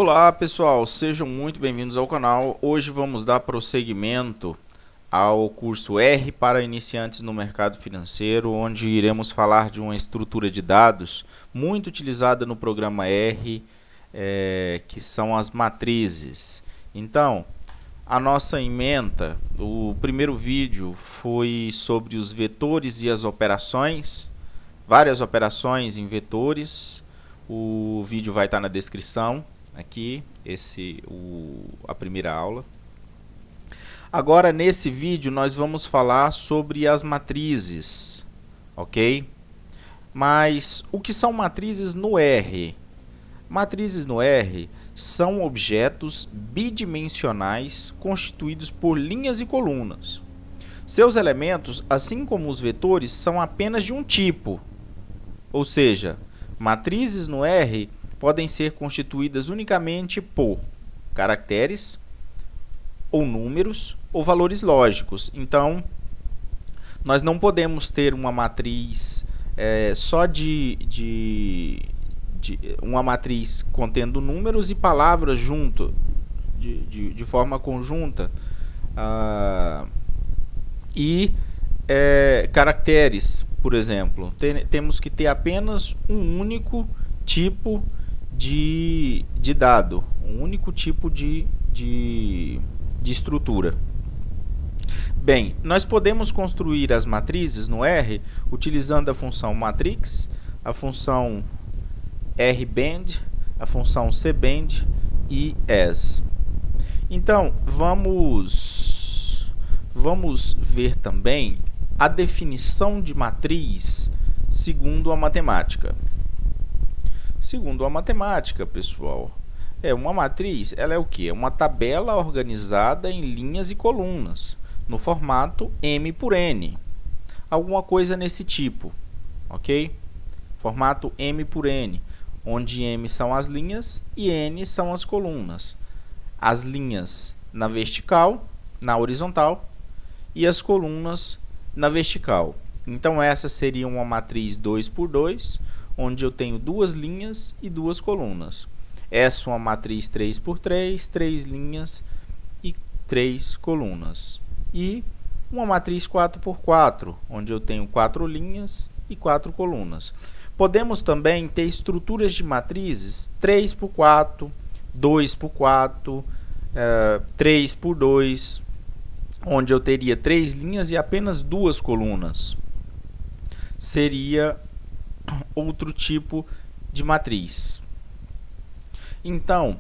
Olá pessoal, sejam muito bem-vindos ao canal. Hoje vamos dar prosseguimento ao curso R para iniciantes no mercado financeiro, onde iremos falar de uma estrutura de dados muito utilizada no programa R, que são as matrizes. Então, a nossa ementa, o primeiro vídeo foi sobre os vetores e as operações, várias operações em vetores. O vídeo vai estar na descrição. Aqui, a primeira aula. Agora, nesse vídeo, nós vamos falar sobre as matrizes, ok? Mas, o que são matrizes no R? Matrizes no R são objetos bidimensionais constituídos por linhas e colunas. Seus elementos, assim como os vetores, são apenas de um tipo, ou seja, matrizes no R podem ser constituídas unicamente por caracteres, ou números, ou valores lógicos. Então, nós não podemos ter uma matriz só uma matriz contendo números e palavras junto, de forma conjunta, caracteres, por exemplo. Temos que ter apenas um único tipo de dado, um único tipo de estrutura. Bem, nós podemos construir as matrizes no R utilizando a função matrix, a função rband, a função cband e as. Então, vamos ver também a definição de matriz segundo a matemática. Segundo a matemática, pessoal, uma matriz, ela é o quê? É uma tabela organizada em linhas e colunas, no formato M por N. Alguma coisa nesse tipo, ok? Formato M por N, onde M são as linhas e N são as colunas. As linhas na vertical, na horizontal, e as colunas na vertical. Então, essa seria uma matriz 2 por 2, onde eu tenho duas linhas e duas colunas. Essa é uma matriz 3 por 3, 3 linhas e 3 colunas. E uma matriz 4 por 4, onde eu tenho 4 linhas e 4 colunas. Podemos também ter estruturas de matrizes 3 por 4, 2 por 4, 3 por 2, onde eu teria 3 linhas e apenas 2 colunas. Seria outro tipo de matriz. Então,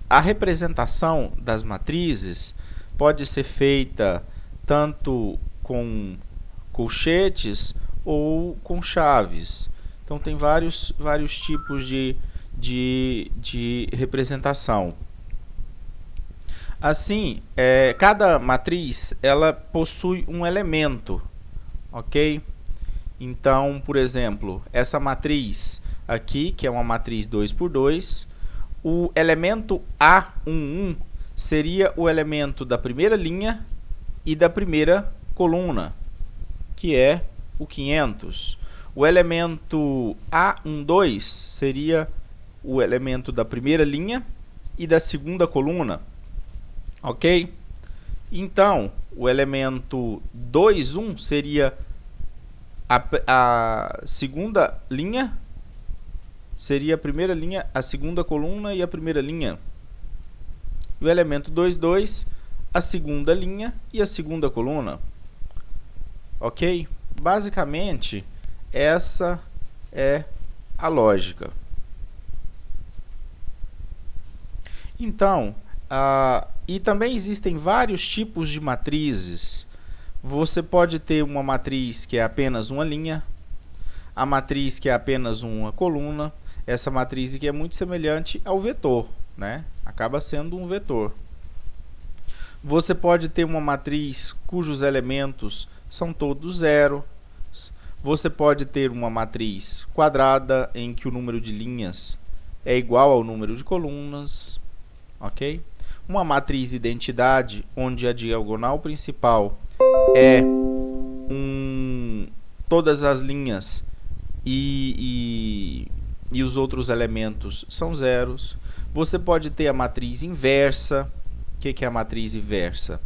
a representação das matrizes pode ser feita tanto com colchetes ou com chaves. Então, tem vários tipos de representação. Assim, cada matriz ela possui um elemento, ok? Então, por exemplo, essa matriz aqui, que é uma matriz 2 por 2, o elemento A11 seria o elemento da primeira linha e da primeira coluna, que é o 500. O elemento A12 seria o elemento da primeira linha e da segunda coluna, ok? Então, o elemento 21 seria a segunda linha, seria a primeira linha, a segunda coluna e a primeira linha. E o elemento 22, a segunda linha e a segunda coluna. Ok? Basicamente, essa é a lógica. Então, e também existem vários tipos de matrizes. Você pode ter uma matriz que é apenas uma linha, a matriz que é apenas uma coluna. Essa matriz aqui é muito semelhante ao vetor, né? Acaba sendo um vetor. Você pode ter uma matriz cujos elementos são todos zero. Você pode ter uma matriz quadrada em que o número de linhas é igual ao número de colunas, ok? Uma matriz identidade, onde a diagonal principal é todas as linhas e e os outros elementos são zeros. Você pode ter a matriz inversa. O que é a matriz inversa?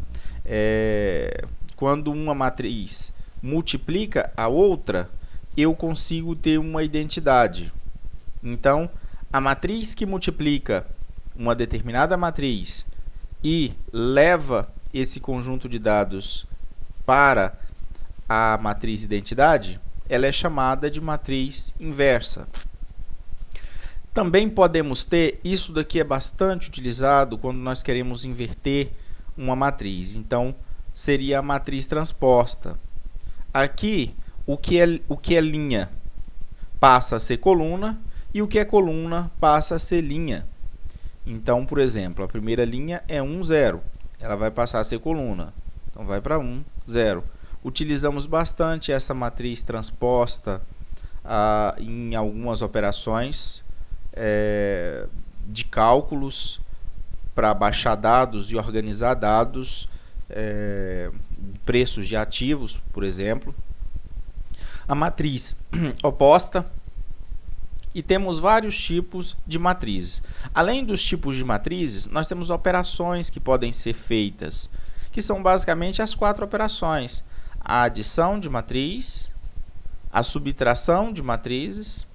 Quando uma matriz multiplica a outra, eu consigo ter uma identidade. Então, a matriz que multiplica uma determinada matriz e leva esse conjunto de dados para a matriz identidade, ela é chamada de matriz inversa. Também podemos ter, isso daqui é bastante utilizado quando nós queremos inverter uma matriz. Então, seria a matriz transposta. Aqui, o que é linha passa a ser coluna e o que é coluna passa a ser linha. Então, por exemplo, a primeira linha é 1, 0. Ela vai passar a ser coluna. Então, vai para 1, 0. Utilizamos bastante essa matriz transposta em algumas operações de cálculos para baixar dados e organizar dados, preços de ativos, por exemplo. A matriz oposta. E temos vários tipos de matrizes. Além dos tipos de matrizes, nós temos operações que podem ser feitas, que são basicamente as 4 operações: a adição de matriz, a subtração de matrizes.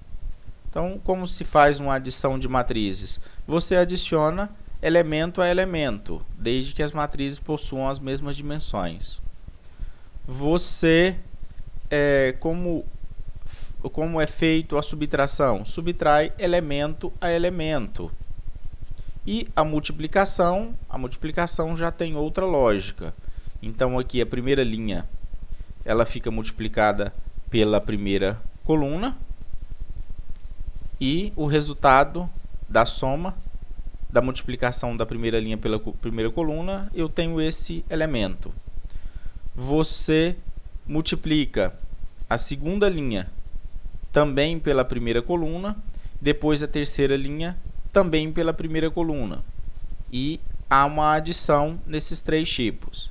Então, como se faz uma adição de matrizes? Você adiciona elemento a elemento, desde que as matrizes possuam as mesmas dimensões. Você, como é feito a subtração? Subtrai elemento a elemento. E a multiplicação já tem outra lógica. Então, aqui a primeira linha, ela fica multiplicada pela primeira coluna. E o resultado da soma da multiplicação da primeira linha pela primeira coluna, eu tenho esse elemento. Você multiplica a segunda linha também pela primeira coluna, depois a terceira linha também pela primeira coluna. E há uma adição nesses 3 tipos.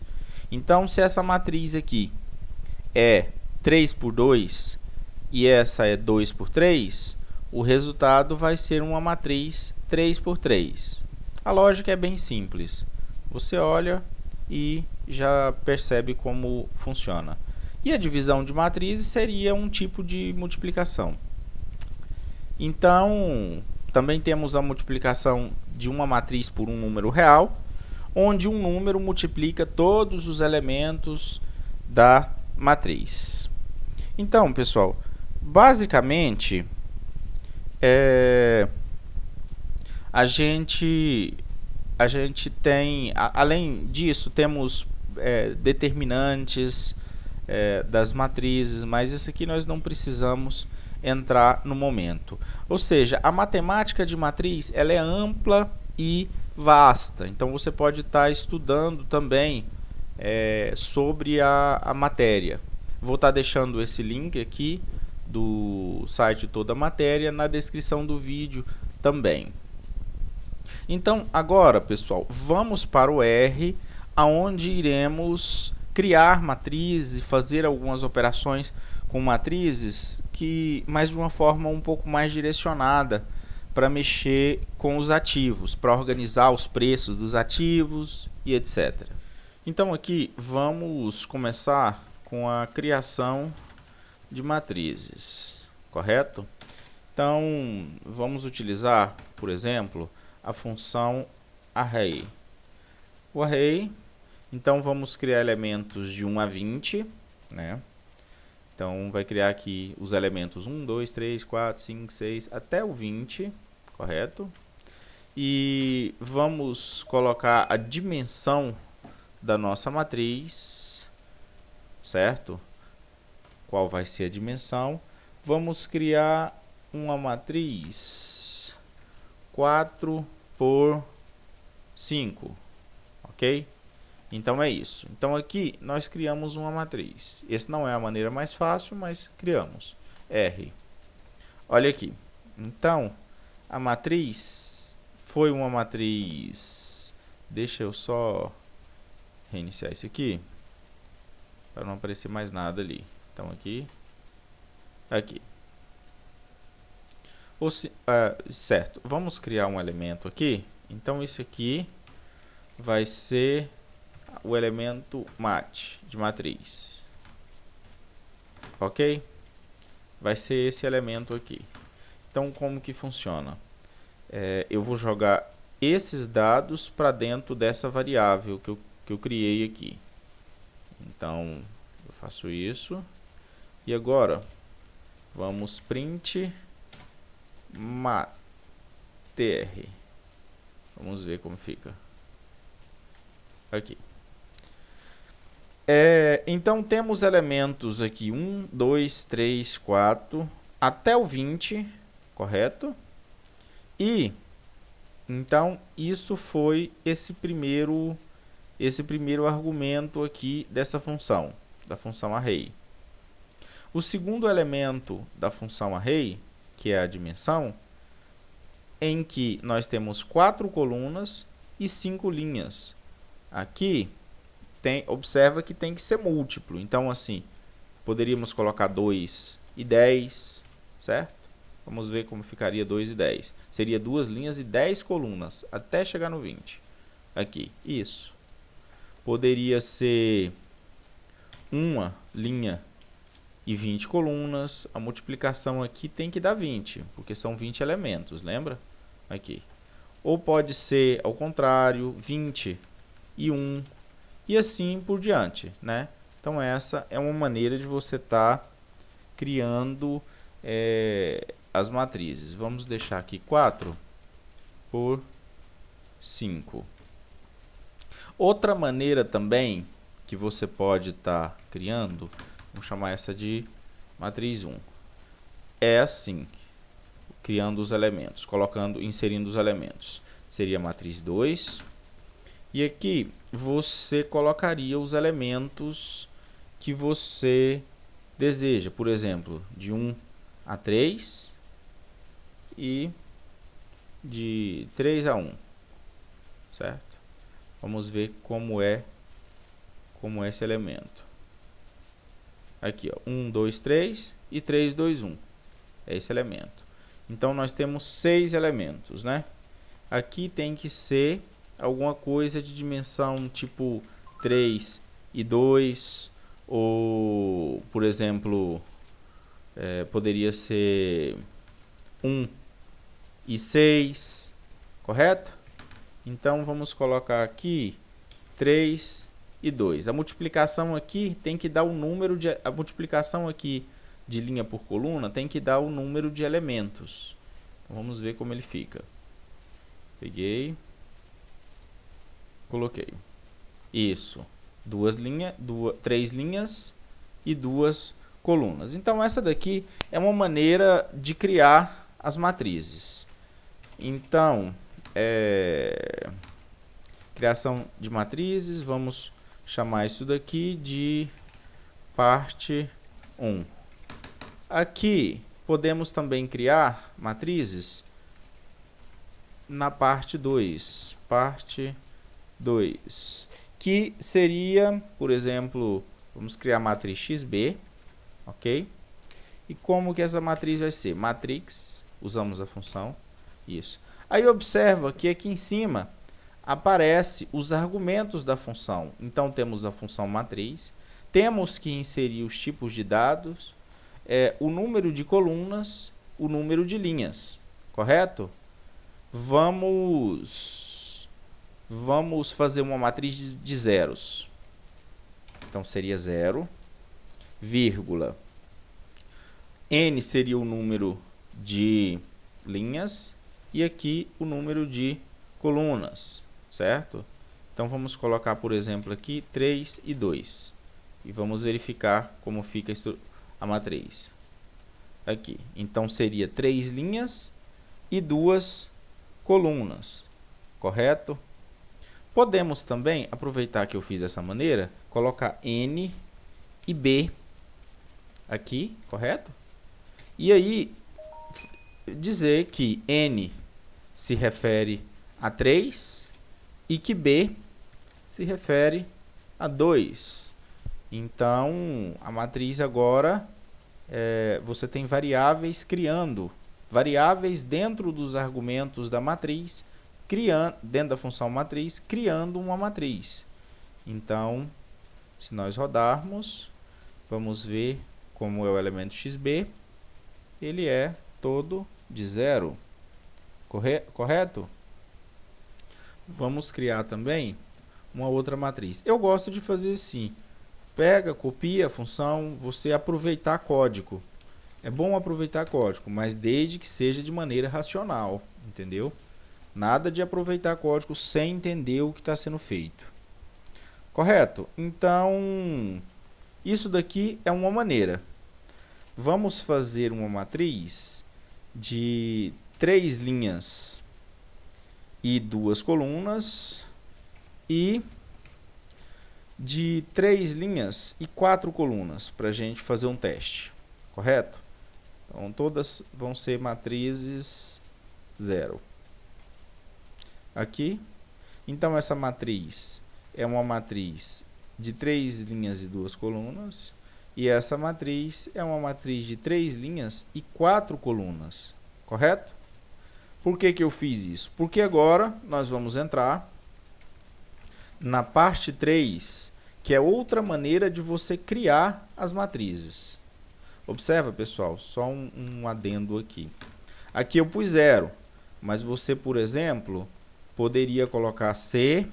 Então, se essa matriz aqui é 3 por 2 e essa é 2 por 3, o resultado vai ser uma matriz 3 por 3. A lógica é bem simples. Você olha e já percebe como funciona. E a divisão de matrizes seria um tipo de multiplicação. Então, também temos a multiplicação de uma matriz por um número real, onde um número multiplica todos os elementos da matriz. Então, pessoal, basicamente, a gente tem, além disso, temos determinantes das matrizes, mas isso aqui nós não precisamos entrar no momento. Ou seja, a matemática de matriz ela é ampla e vasta, então você pode estar estudando também sobre a matéria. Vou estar deixando esse link aqui do site Toda a Matéria na descrição do vídeo também. Então, agora, pessoal, vamos para o R, aonde iremos criar matrizes e fazer algumas operações com matrizes, mas de uma forma um pouco mais direcionada para mexer com os ativos, para organizar os preços dos ativos e etc. Então, aqui vamos começar com a criação de matrizes, correto? Então, vamos utilizar, por exemplo, a função array. O array, então vamos criar elementos de 1 a 20, né? Então, vai criar aqui os elementos 1, 2, 3, 4, 5, 6, até o 20, correto? E vamos colocar a dimensão da nossa matriz, certo? Qual vai ser a dimensão? Vamos criar uma matriz 4 por 5, ok? Então é isso. Então aqui nós criamos uma matriz. Essa não é a maneira mais fácil, mas criamos. R. Olha aqui. Então, a matriz foi uma matriz... Deixa eu só reiniciar isso aqui, para não aparecer mais nada ali. Então aqui. Certo, vamos criar um elemento aqui. Então, esse aqui vai ser o elemento mat de matriz. Ok? Vai ser esse elemento aqui. Então, como que funciona? Eu vou jogar esses dados para dentro dessa variável que eu criei aqui. Então, eu faço isso. E agora, vamos print matr. Vamos ver como fica. Aqui. Então, temos elementos aqui 1, 2, 3, 4, até o 20, correto? E, então, isso foi esse primeiro argumento aqui dessa função, da função array. O segundo elemento da função array, que é a dimensão, em que nós temos 4 colunas e 5 linhas. Aqui, observa que tem que ser múltiplo. Então, assim, poderíamos colocar 2 e 10, certo? Vamos ver como ficaria 2 e 10. Seria 2 linhas e 10 colunas, até chegar no 20. Aqui, isso. Poderia ser 1 linha e 20 colunas. A multiplicação aqui tem que dar 20, porque são 20 elementos, lembra? Aqui. Ou pode ser, ao contrário, 20 e 1, e assim por diante, né? Então, essa é uma maneira de você estar criando as matrizes. Vamos deixar aqui 4 por 5. Outra maneira também que você pode estar criando, vamos chamar essa de matriz 1. É assim, criando os elementos, inserindo os elementos. Seria a matriz 2. E aqui você colocaria os elementos que você deseja. Por exemplo, de 1 a 3 e de 3 a 1. Certo? Vamos ver como é esse elemento. Aqui, ó, 1, 2, 3 e 3, 2, 1. É esse elemento. Então, nós temos 6 elementos, né? Aqui tem que ser alguma coisa de dimensão tipo 3 e 2, ou, por exemplo, poderia ser 1 e 6, correto? Então, vamos colocar aqui 3 e 2. A multiplicação aqui tem que dar o número de... A multiplicação aqui de linha por coluna tem que dar o número de elementos. Então, vamos ver como ele fica. Peguei, coloquei. Isso. 3 linhas e 2 colunas. Então, essa daqui é uma maneira de criar as matrizes. Então, criação de matrizes, vamos chamar isso daqui de parte 1. Aqui, podemos também criar matrizes na parte 2. Parte 2. Que seria, por exemplo, vamos criar a matriz XB, ok? E como que essa matriz vai ser? Matrix, usamos a função, isso. Aí observa que aqui em cima aparece os argumentos da função. Então, temos a função matriz, temos que inserir os tipos de dados, o número de colunas, o número de linhas, correto? Vamos fazer uma matriz de zeros. Então, seria 0, vírgula. N seria o número de linhas e aqui o número de colunas, certo? Então, vamos colocar, por exemplo, aqui 3 e 2. E vamos verificar como fica a matriz. Aqui. Então, seria 3 linhas e 2 colunas, correto? Podemos também, aproveitar que eu fiz dessa maneira, colocar N e B aqui, correto? E aí, dizer que N se refere a 3 e que B se refere a 2. Então, a matriz agora, você tem variáveis criando variáveis dentro dos argumentos da matriz, dentro da função matriz, criando uma matriz. Então, se nós rodarmos, vamos ver como é o elemento xb, ele é todo de 0. Correto? Vamos criar também uma outra matriz. Eu gosto de fazer assim. Pega, copia a função, você aproveitar código. É bom aproveitar código, mas desde que seja de maneira racional, entendeu? Nada de aproveitar código sem entender o que está sendo feito. Correto? Então, isso daqui é uma maneira. Vamos fazer uma matriz de 3 linhas e 2 colunas e de 3 linhas e 4 colunas para a gente fazer um teste. Correto? Então, todas vão ser matrizes 0. Aqui. Então, essa matriz é uma matriz de 3 linhas e 2 colunas. E essa matriz é uma matriz de 3 linhas e 4 colunas. Correto? Por que que eu fiz isso? Porque agora nós vamos entrar na parte 3, que é outra maneira de você criar as matrizes. Observa, pessoal, só um adendo aqui. Aqui eu pus 0, mas você, por exemplo, poderia colocar C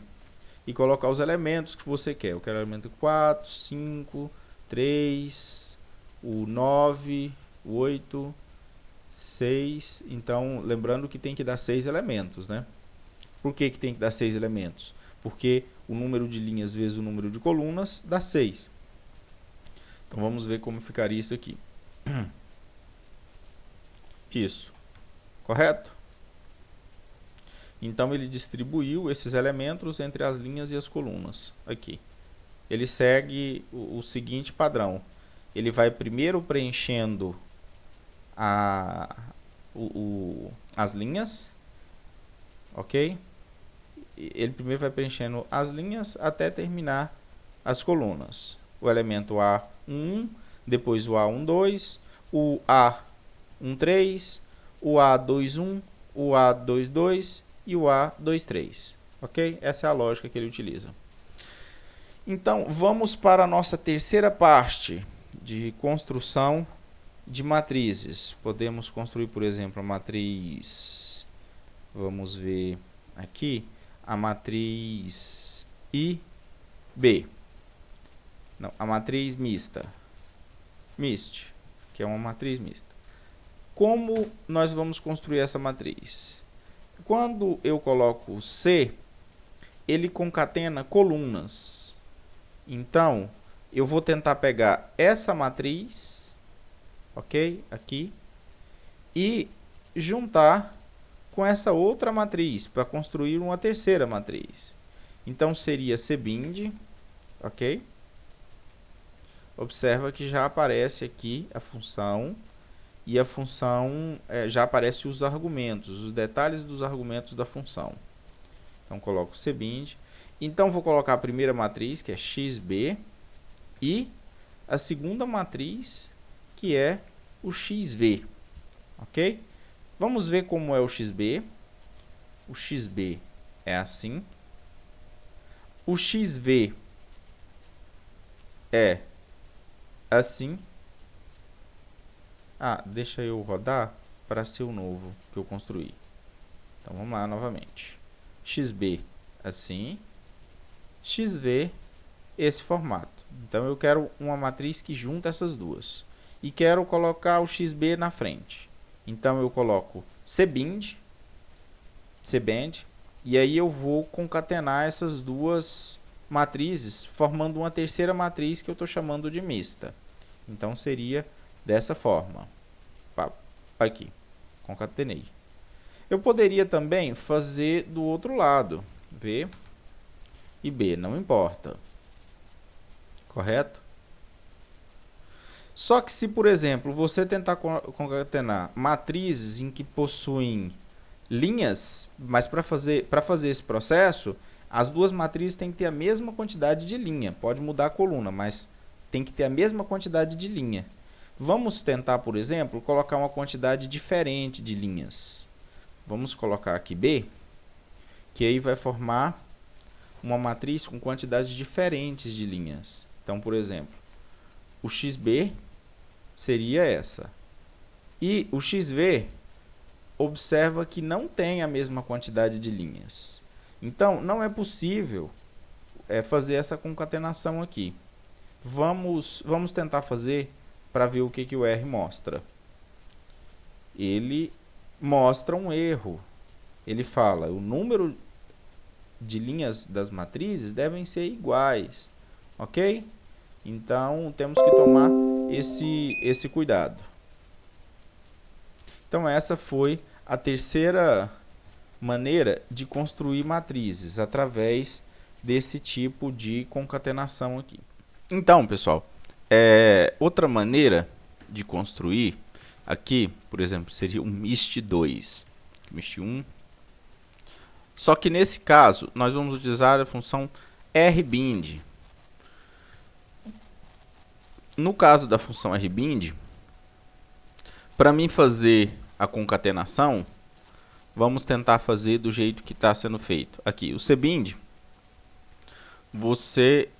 e colocar os elementos que você quer. Eu quero o elemento 4, 5, 3, o 9, 8, 6. Então, lembrando que tem que dar 6 elementos, né? Por que que tem que dar 6 elementos? Porque o número de linhas vezes o número de colunas dá 6. Então, vamos ver como ficaria isso aqui. Isso. Correto? Então, ele distribuiu esses elementos entre as linhas e as colunas. Aqui. Ele segue o seguinte padrão. Ele vai primeiro preenchendo as linhas. Ok? Ele primeiro vai preenchendo as linhas até terminar as colunas. O elemento A11, depois o A12, o A13, o A21, o A22 e o A23. Ok? Essa é a lógica que ele utiliza. Então, vamos para a nossa terceira parte de construção de matrizes. Podemos construir, por exemplo, a matriz, vamos ver aqui, a matriz IB. Não, a matriz mista. MIST, que é uma matriz mista. Como nós vamos construir essa matriz? Quando eu coloco C, ele concatena colunas. Então, eu vou tentar pegar essa matriz, ok? Aqui, e juntar com essa outra matriz para construir uma terceira matriz. Então, seria cbind, ok? Observa que já aparece aqui a função, e a função já aparece os argumentos, os detalhes dos argumentos da função. Então, coloco cbind. Então, vou colocar a primeira matriz, que é xb, e a segunda matriz, que é o xv. Ok? Vamos ver como é o xb. O xb é assim. O xv é assim. Deixa eu rodar para ser o novo que eu construí. Então, vamos lá novamente. xb assim. XV, esse formato. Então, eu quero uma matriz que junta essas duas. E quero colocar o XB na frente. Então, eu coloco cbind, e aí eu vou concatenar essas duas matrizes, formando uma terceira matriz que eu estou chamando de mista. Então, seria dessa forma. Aqui, concatenei. Eu poderia também fazer do outro lado. V e B, não importa. Correto? Só que se, por exemplo, você tentar concatenar matrizes em que possuem linhas, mas para fazer esse processo, as duas matrizes têm que ter a mesma quantidade de linha. Pode mudar a coluna, mas tem que ter a mesma quantidade de linha. Vamos tentar, por exemplo, colocar uma quantidade diferente de linhas. Vamos colocar aqui B, que aí vai formar uma matriz com quantidades diferentes de linhas. Então, por exemplo, o XB seria essa. E o XV, observa que não tem a mesma quantidade de linhas. Então, não é possível fazer essa concatenação aqui. Vamos tentar fazer para ver o que o R mostra. Ele mostra um erro. Ele fala, o número de linhas das matrizes devem ser iguais. Ok? Então, temos que tomar esse cuidado. Então, essa foi a terceira maneira de construir matrizes, através desse tipo de concatenação aqui. Então, pessoal, outra maneira de construir aqui, por exemplo, seria um MIST2, MIST1. Só que nesse caso, nós vamos utilizar a função RBIND. No caso da função RBIND, para mim fazer a concatenação, vamos tentar fazer do jeito que está sendo feito. Aqui, o CBIND,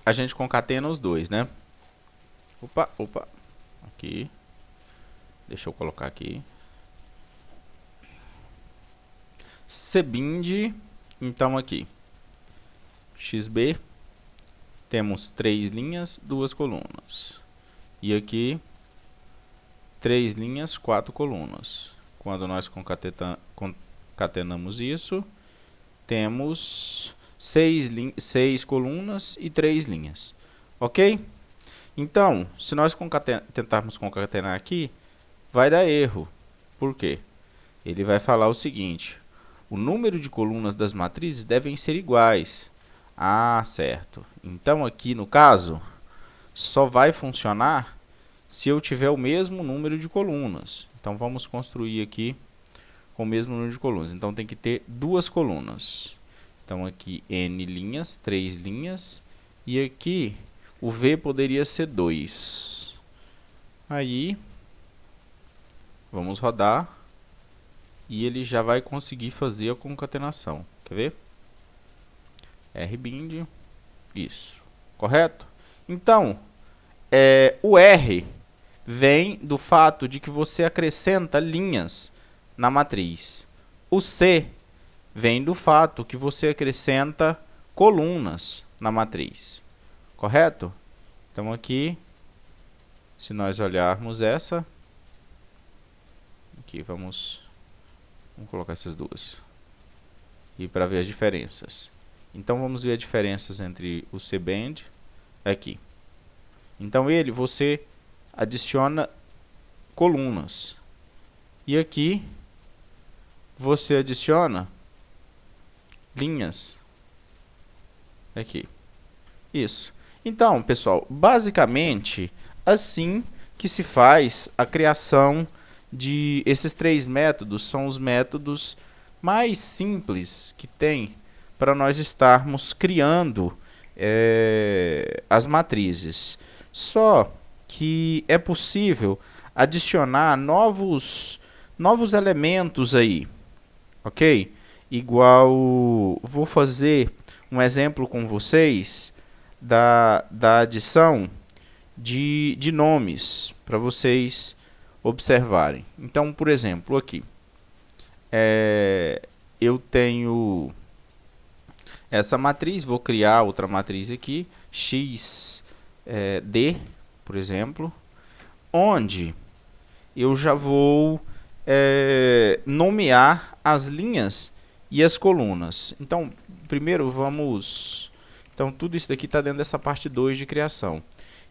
a gente concatena os dois, né? Opa, aqui. Deixa eu colocar aqui. CBIND, então aqui. XB, temos 3 linhas, 2 colunas. E aqui, 3 linhas, 4 colunas. Quando nós concatenamos isso, temos 6 colunas e 3 linhas. Ok? Então, se nós tentarmos concatenar aqui, vai dar erro. Por quê? Ele vai falar o seguinte: o número de colunas das matrizes devem ser iguais. Ah, certo. Então, aqui no caso, só vai funcionar se eu tiver o mesmo número de colunas. Então, vamos construir aqui com o mesmo número de colunas. Então, tem que ter 2 colunas. Então, aqui N linhas, 3 linhas. E aqui, o V poderia ser 2. Aí, vamos rodar. E ele já vai conseguir fazer a concatenação. Quer ver? RBIND. Isso. Correto? Então, o R vem do fato de que você acrescenta linhas na matriz. O C vem do fato que você acrescenta colunas na matriz. Correto? Então, aqui, se nós olharmos essa, aqui, vamos colocar essas duas. E para ver as diferenças. Então, vamos ver as diferenças entre o CBIND aqui. Então, você adiciona colunas. E aqui, você adiciona linhas. Aqui. Isso. Então, pessoal, basicamente, assim que se faz a criação de esses 3 métodos. São os métodos mais simples que tem para nós estarmos criando as matrizes. Só que é possível adicionar novos elementos aí, ok? Igual, vou fazer um exemplo com vocês da adição de nomes, para vocês observarem. Então, por exemplo, aqui, eu tenho essa matriz, vou criar outra matriz aqui, XD, por exemplo, onde eu já vou nomear as linhas e as colunas. Então, primeiro vamos... Então, tudo isso daqui está dentro dessa parte 2 de criação.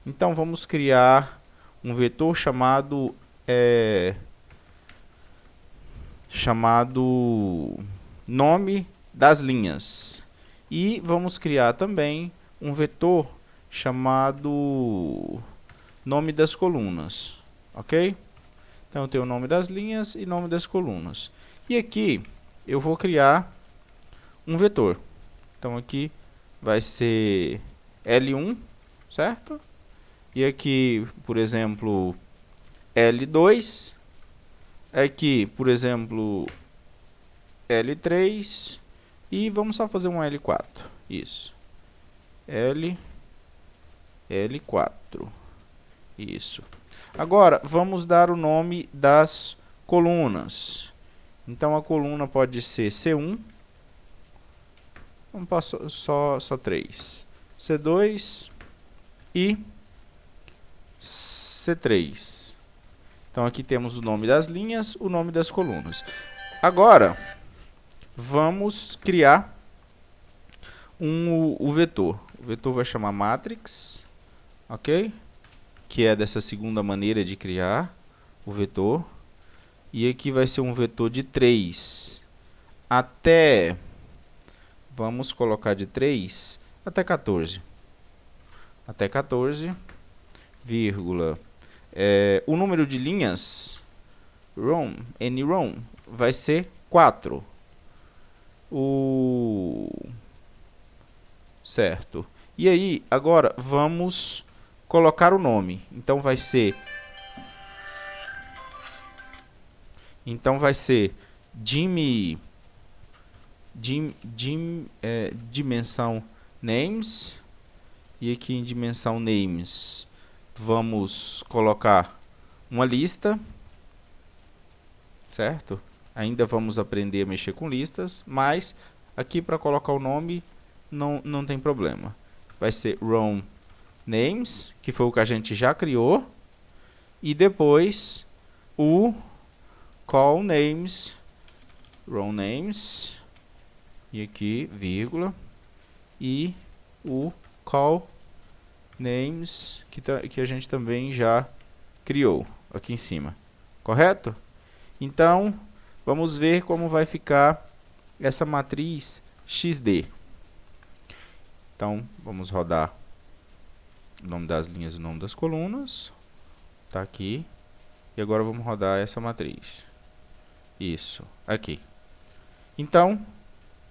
Então, vamos criar um vetor chamado nome das linhas. E vamos criar também um vetor chamado nome das colunas. Ok? Então, eu tenho o nome das linhas e nome das colunas. E aqui, eu vou criar um vetor. Então, aqui vai ser L1, certo? E aqui, por exemplo, L2, aqui, por exemplo, L3, e vamos só fazer um L4, isso, L4, isso. Agora, vamos dar o nome das colunas. Então, a coluna pode ser C1, vamos passar só 3, C2 e C3. Então, aqui temos o nome das linhas, o nome das colunas. Agora, vamos criar o vetor. O vetor vai chamar matrix, ok? Que é dessa segunda maneira de criar o vetor. E aqui vai ser um vetor de 3 até, vamos colocar de 3 até 14. Até 14, vírgula. O número de linhas, n-row, vai ser 4. Certo. E aí, agora, vamos colocar o nome. Então, vai ser dimensão names. E aqui em dimensão names, vamos colocar uma lista. Certo? Ainda vamos aprender a mexer com listas, mas aqui para colocar o nome não tem problema. Vai ser row names, que foi o que a gente já criou, e depois o call names, row names, e aqui vírgula, e o call names que a gente também já criou aqui em cima, correto? Então, vamos ver como vai ficar essa matriz XD. Então, vamos rodar o nome das linhas e o nome das colunas. Está aqui. E agora vamos rodar essa matriz. Isso, aqui. Então,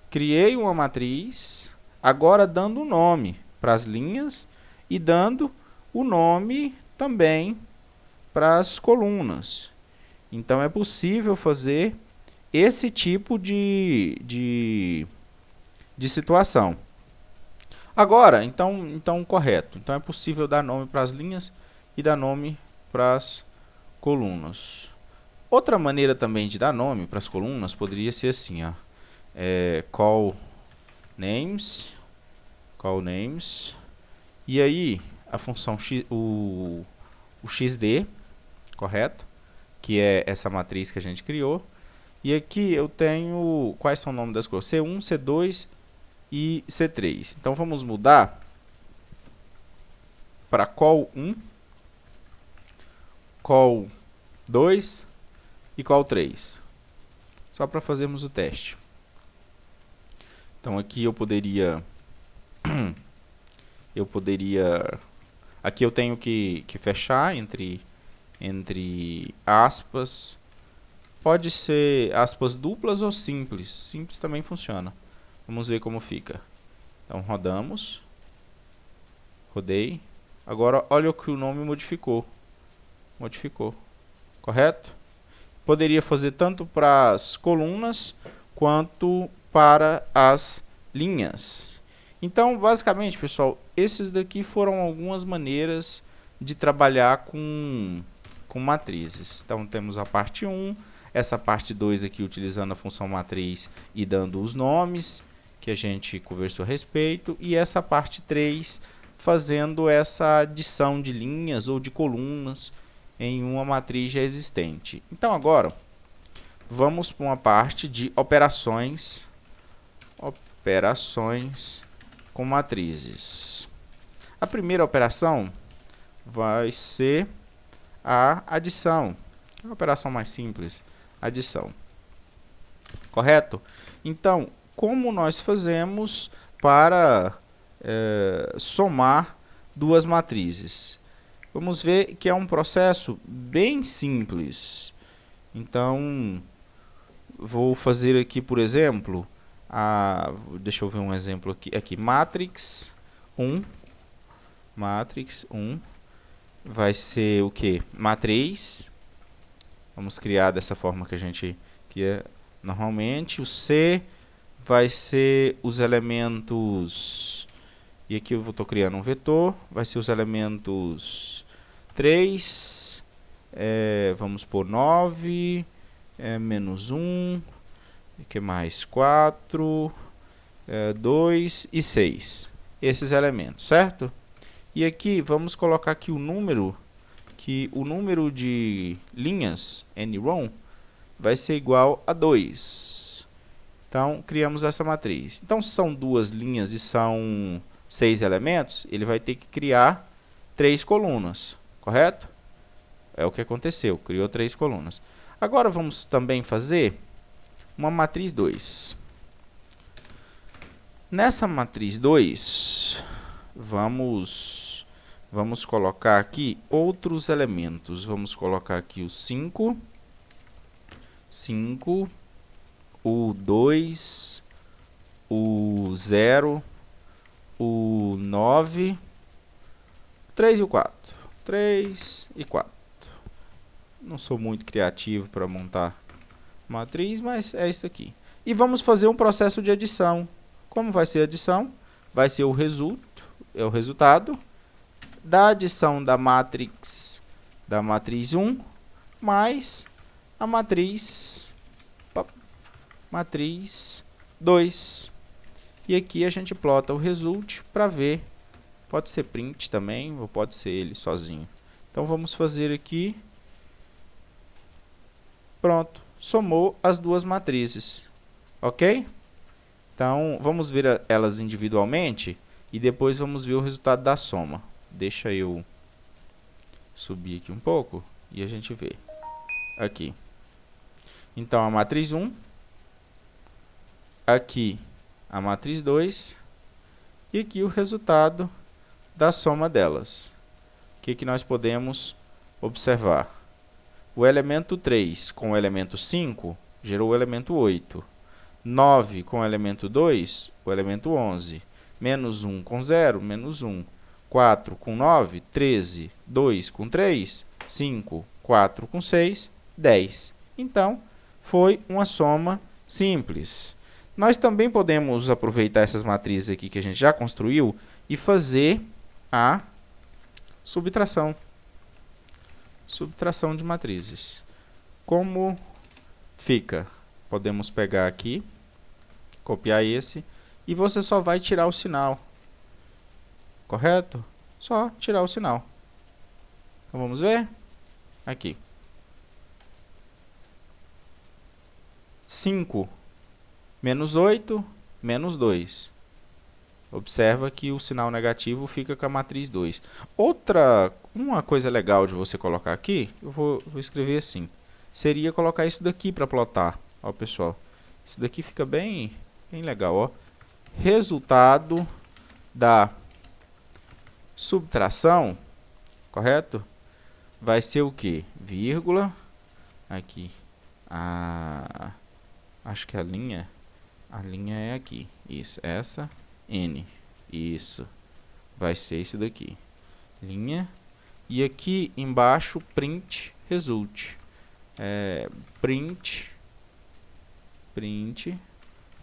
criei uma matriz, agora dando um nome para as linhas e dando o nome também para as colunas. Então, é possível fazer esse tipo de situação. Agora, então, correto. Então, é possível dar nome para as linhas e dar nome para as colunas. Outra maneira também de dar nome para as colunas poderia ser assim, ó, call names, e aí a função o xd, correto? Que é essa matriz que a gente criou. E aqui eu tenho, quais são o nome das colunas? C1, C2 e C3. Então vamos mudar para call 1, call 2 e call 3. Só para fazermos o teste. Então aqui eu poderia aqui eu tenho que fechar entre aspas. Pode ser aspas duplas ou simples. Simples também funciona. Vamos ver como fica. Então rodamos. Rodei. Agora olha o que o nome modificou. Correto? Poderia fazer tanto para as colunas quanto para as linhas. Então, basicamente, pessoal, esses daqui foram algumas maneiras de trabalhar com matrizes. Então, temos a parte 1, essa parte 2 aqui utilizando a função matriz e dando os nomes que a gente conversou a respeito, e essa parte 3 fazendo essa adição de linhas ou de colunas em uma matriz já existente. Então, agora, vamos para uma parte de operações com matrizes. A primeira operação vai ser a adição. É a operação mais simples, adição. Correto? Então, como nós fazemos para somar duas matrizes? Vamos ver que é um processo bem simples. Então, vou fazer aqui, por exemplo, deixa eu ver um exemplo aqui, matrix 1 vai ser o que? Matriz, Vamos criar dessa forma que a gente cria normalmente. O C vai ser os elementos, e aqui eu estou criando um vetor, vai ser os elementos 3, vamos por 9, menos 1, que mais? 4, 2 e 6. Esses elementos, certo? E aqui vamos colocar aqui o número, que o número de linhas, nROM, vai ser igual a 2. Então, criamos essa matriz. Então, se são duas linhas e são 6 elementos, ele vai ter que criar 3 colunas, correto? É o que aconteceu, criou 3 colunas. Agora, vamos também fazer uma matriz 2. Nessa matriz 2, vamos colocar aqui outros elementos. Vamos colocar aqui o 5, o 2, o 0, o 9, 3 e o 4. 3 e 4. Não sou muito criativo para montar matriz, mas é isso aqui. E vamos fazer um processo de adição. Como vai ser a adição? Vai ser o resultado da adição da matriz 1 mais a matriz 2. E aqui a gente plota o result para ver. Pode ser print também, ou pode ser ele sozinho. Então vamos fazer aqui. Pronto, somou as duas matrizes. Ok? Então vamos ver elas individualmente e depois vamos ver o resultado da soma. Deixa eu subir aqui um pouco e a gente vê. Aqui. Então a matriz 1, aqui a matriz 2 e aqui o resultado da soma delas. O que nós podemos observar? O elemento 3 com o elemento 5 gerou o elemento 8. 9 com o elemento 2, o elemento 11. Menos 1 com 0, menos 1. 4 com 9, 13. 2 com 3, 5. 4 com 6, 10. Então, foi uma soma simples. Nós também podemos aproveitar essas matrizes aqui que a gente já construiu e fazer a subtração. Subtração de matrizes. Como fica? Podemos pegar aqui, copiar esse, e você só vai tirar o sinal. Correto? Só tirar o sinal. Então, vamos ver? Aqui. 5 menos 8, menos 2. Observa que o sinal negativo fica com a matriz 2. Uma coisa legal de você colocar aqui, eu vou escrever assim, seria colocar isso daqui para plotar. Ó, pessoal, isso daqui fica bem legal, ó. Resultado da subtração, correto? Vai ser o quê? Vírgula, aqui, acho que a linha é aqui, isso, essa, N, isso, vai ser isso daqui, linha, e aqui embaixo, print result, print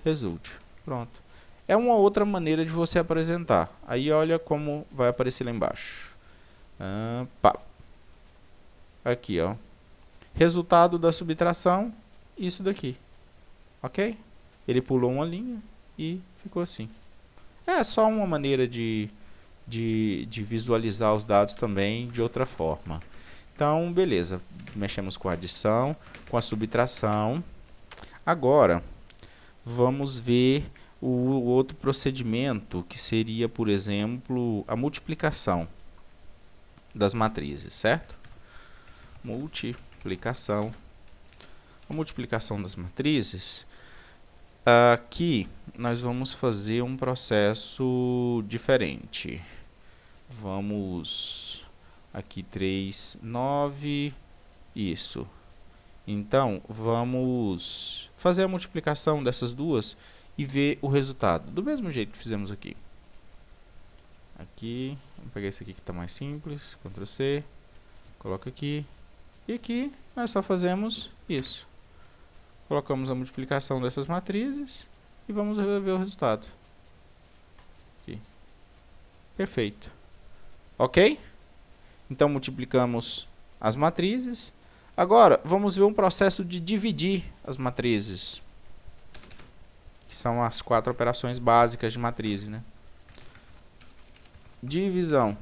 result, pronto. É uma outra maneira de você apresentar. Aí olha como vai aparecer lá embaixo. Aqui, ó. Resultado da subtração, isso daqui. Ok? Ele pulou uma linha e ficou assim. É só uma maneira de visualizar os dados também de outra forma. Então, beleza. Mexemos com a adição, com a subtração. Agora, vamos ver o outro procedimento, que seria, por exemplo, a multiplicação das matrizes, certo? Multiplicação. A multiplicação das matrizes, aqui nós vamos fazer um processo diferente. Vamos aqui 3, 9, isso. Então, vamos fazer a multiplicação dessas duas e ver o resultado, do mesmo jeito que fizemos aqui. Aqui, vamos pegar esse aqui que está mais simples, Ctrl+C, coloca aqui, E aqui nós só fazemos isso. Colocamos a multiplicação dessas matrizes e vamos ver o resultado. Aqui. Perfeito. Ok? Então multiplicamos as matrizes. Agora vamos ver um processo de dividir as matrizes, que são as 4 operações básicas de matriz, né? Divisão.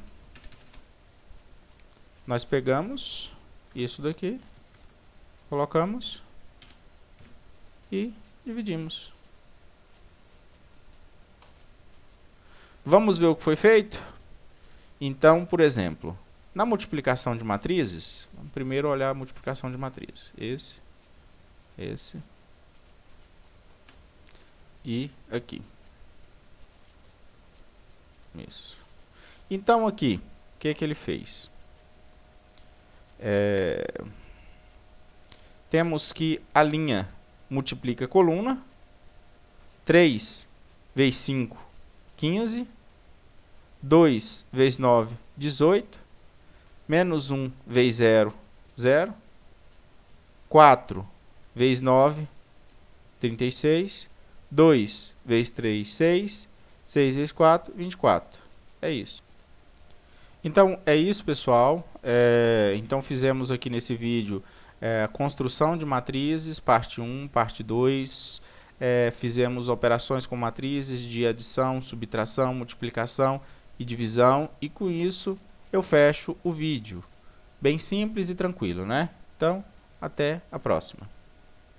Nós pegamos isso daqui, colocamos e dividimos. Vamos ver o que foi feito? Então, por exemplo, na multiplicação de matrizes, vamos primeiro olhar a multiplicação de matrizes. Esse e aqui. Isso. Então aqui, o que ele fez? Temos que a linha multiplica a coluna. 3 vezes 5, 15. 2 vezes 9, 18. Menos 1 vezes 0, 0. 4 vezes 9, 36. 2 vezes 3, 6. 6 vezes 4, 24. É isso. Então, é isso, pessoal. Então, fizemos aqui nesse vídeo a construção de matrizes, parte 1, parte 2. Fizemos operações com matrizes de adição, subtração, multiplicação e divisão. E com isso, eu fecho o vídeo. Bem simples e tranquilo, né? Então, até a próxima.